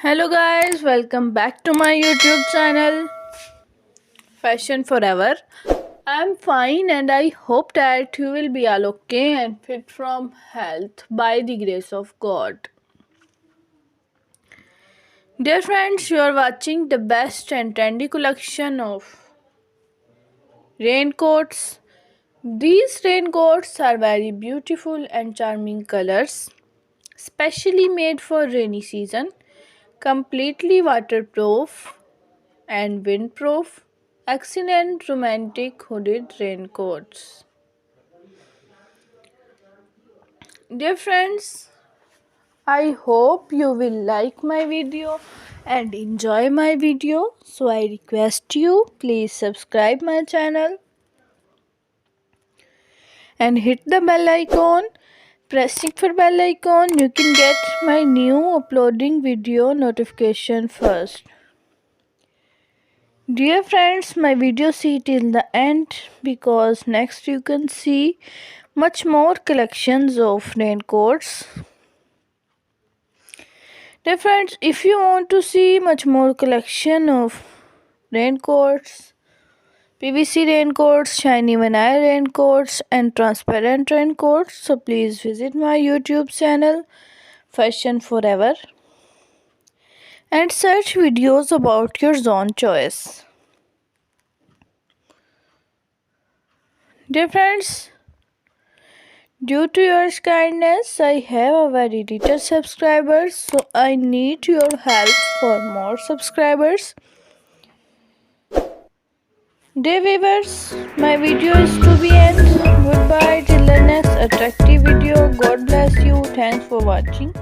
Hello guys, welcome back to my YouTube channel Fashion Forever. I'm fine and I hope that you will be all okay and fit from health by the grace of God. Dear friends, you are watching the best and trendy collection of raincoats. These raincoats are very beautiful and charming colors, specially made for rainy season, completely waterproof and windproof, excellent romantic hooded raincoats. Dear friends, I hope you will like my video and enjoy my video. So I request you please subscribe my channel and hit the bell icon. Pressing for bell icon you can get my new uploading video notification first. Dear friends, my video see till the end because next you can see much more collections of raincoats. Dear friends, if you want to see much more collection of raincoats, PVC raincoats, shiny vinyl raincoats and transparent raincoats, so please visit my YouTube channel Fashion Forever and search videos about your own choice. Dear friends, due to your kindness, I have a very little subscribers, so I need your help for more subscribers. Dear viewers, my video is to be end. Goodbye till the next attractive video. God bless you. Thanks for watching.